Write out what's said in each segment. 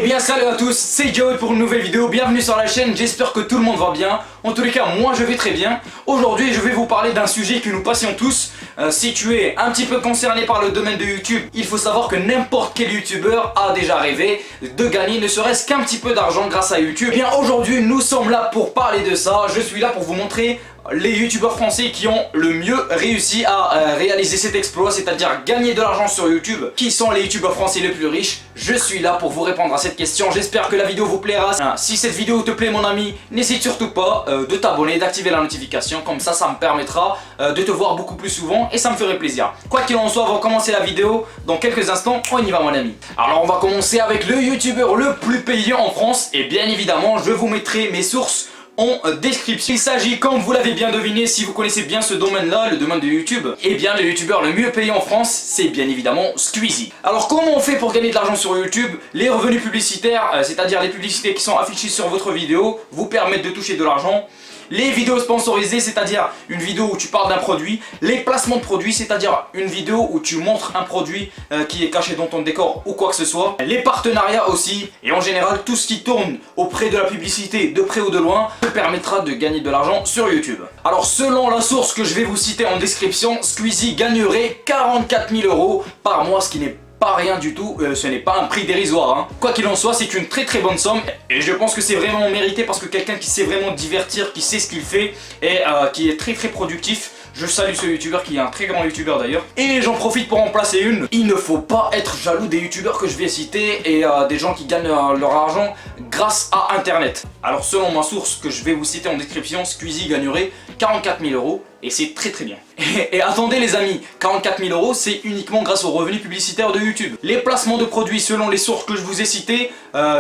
bien salut à tous, c'est Joey pour une nouvelle vidéo, bienvenue sur la chaîne, j'espère que tout le monde va bien. En tous les cas, moi je vais très bien. Aujourd'hui je vais vous parler d'un sujet qui nous passionne tous. Si tu es un petit peu concerné par le domaine de YouTube, il faut savoir que n'importe quel youtubeur a déjà rêvé de gagner ne serait-ce qu'un petit peu d'argent grâce à YouTube. Et bien aujourd'hui nous sommes là pour parler de ça, je suis là pour vous montrer les youtubeurs français qui ont le mieux réussi à réaliser cet exploit, c'est-à-dire gagner de l'argent sur YouTube. Qui sont les youtubeurs français les plus riches? Je suis là pour vous répondre à cette question, j'espère que la vidéo vous plaira. Si cette vidéo te plaît mon ami, n'hésite surtout pas de t'abonner, d'activer la notification, comme ça me permettra de te voir beaucoup plus souvent et ça me ferait plaisir. Quoi qu'il en soit, on va commencer la vidéo dans quelques instants, on y va mon ami. Alors on va commencer avec le youtubeur le plus payé en France et bien évidemment je vous mettrai mes sources en description. Il s'agit, comme vous l'avez bien deviné, si vous connaissez bien ce domaine-là, le domaine de YouTube, et bien le youtubeur le mieux payé en France, c'est bien évidemment Squeezie. Alors comment on fait pour gagner de l'argent sur YouTube? Les revenus publicitaires, c'est-à-dire les publicités qui sont affichées sur votre vidéo, vous permettent de toucher de l'argent. Les vidéos sponsorisées, c'est-à-dire une vidéo où tu parles d'un produit. Les placements de produits, c'est-à-dire une vidéo où tu montres un produit qui est caché dans ton décor ou quoi que ce soit. Les partenariats aussi, et en général tout ce qui tourne auprès de la publicité de près ou de loin te permettra de gagner de l'argent sur YouTube. Alors selon la source que je vais vous citer en description, Squeezie gagnerait 44 000 € par mois, ce qui n'est pas rien du tout, ce n'est pas un prix dérisoire hein. Quoi qu'il en soit, c'est une très bonne somme et je pense que c'est vraiment mérité parce que quelqu'un qui sait vraiment divertir, qui sait ce qu'il fait et qui est très productif. Je salue ce youtubeur qui est un très grand youtubeur d'ailleurs. Et j'en profite pour en placer une. Il ne faut pas être jaloux des youtubeurs que je vais citer et des gens qui gagnent leur argent grâce à internet. Alors selon ma source que je vais vous citer en description, Squeezie gagnerait 44 000 € et c'est très bien. Et attendez les amis, 44 000 € c'est uniquement grâce aux revenus publicitaires de YouTube. Les placements de produits selon les sources que je vous ai citées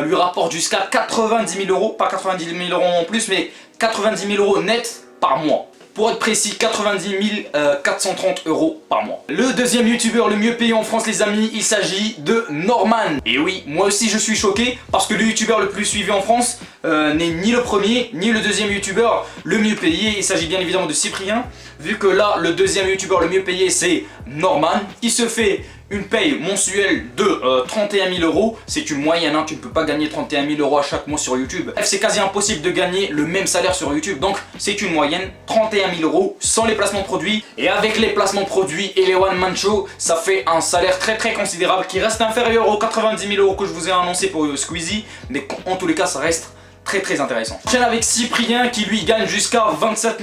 lui rapportent jusqu'à 90 000 €, pas 90 000 € en plus mais 90 000 € net par mois. Pour être précis, 90 430 € par mois. Le deuxième youtubeur le mieux payé en France les amis, il s'agit de Norman. Et oui, moi aussi je suis choqué parce que le youtubeur le plus suivi en France n'est ni le premier ni le deuxième youtubeur le mieux payé. Il s'agit bien évidemment de Cyprien. Vu que là, le deuxième youtubeur le mieux payé c'est Norman. Il se fait une paye mensuelle de 31 000 €. C'est une moyenne, hein, tu ne peux pas gagner 31 000 € à chaque mois sur YouTube. Bref, c'est quasi impossible de gagner le même salaire sur YouTube. Donc c'est une moyenne, 31 000 € sans les placements de produits. Et avec les placements de produits et les one man show, ça fait un salaire très considérable qui reste inférieur aux 90 000 € que je vous ai annoncé pour Squeezie. Mais en tous les cas, ça reste très intéressant. Je tiens avec Cyprien qui lui gagne jusqu'à 27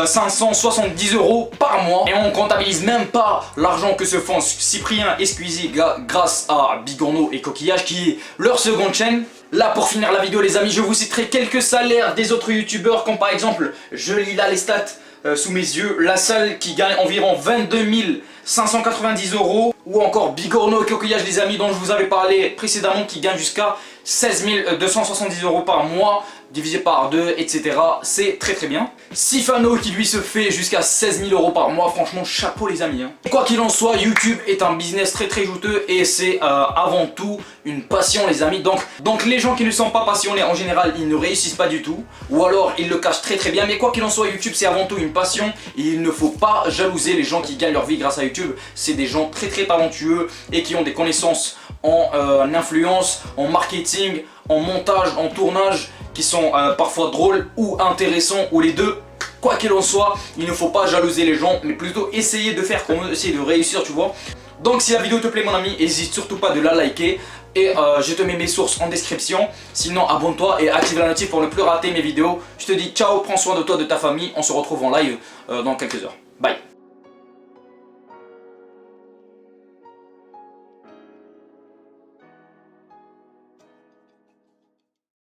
570 € par mois. Et on comptabilise même pas l'argent que se font Cyprien et Squeezie grâce à Bigorneau et Coquillage qui est leur seconde chaîne. Là pour finir la vidéo les amis, je vous citerai quelques salaires des autres youtubeurs comme par exemple, je lis là les stats sous mes yeux, La Salle qui gagne environ 22 590 € ou encore Bigorneau et Coquillage les amis dont je vous avais parlé précédemment qui gagne jusqu'à 16 270 € par mois divisé par 2 etc. C'est très bien. Sifano qui lui se fait jusqu'à 16 000 € par mois, franchement chapeau les amis hein. Quoi qu'il en soit, YouTube est un business très juteux et c'est avant tout une passion les amis. Donc les gens qui ne sont pas passionnés en général ils ne réussissent pas du tout ou alors ils le cachent très bien. Mais quoi qu'il en soit, YouTube c'est avant tout une passion et il ne faut pas jalouser les gens qui gagnent leur vie grâce à YouTube. C'est des gens très talentueux et qui ont des connaissances en influence, en marketing, en montage, en tournage qui sont parfois drôles ou intéressants ou les deux. Quoi qu'il en soit, il ne faut pas jalouser les gens mais plutôt essayer de faire comme eux, essayer de réussir tu vois. Donc si la vidéo te plaît mon ami, n'hésite surtout pas de la liker et je te mets mes sources en description. Sinon abonne-toi et active la notif pour ne plus rater mes vidéos. Je te dis ciao, prends soin de toi, de ta famille, on se retrouve en live dans quelques heures.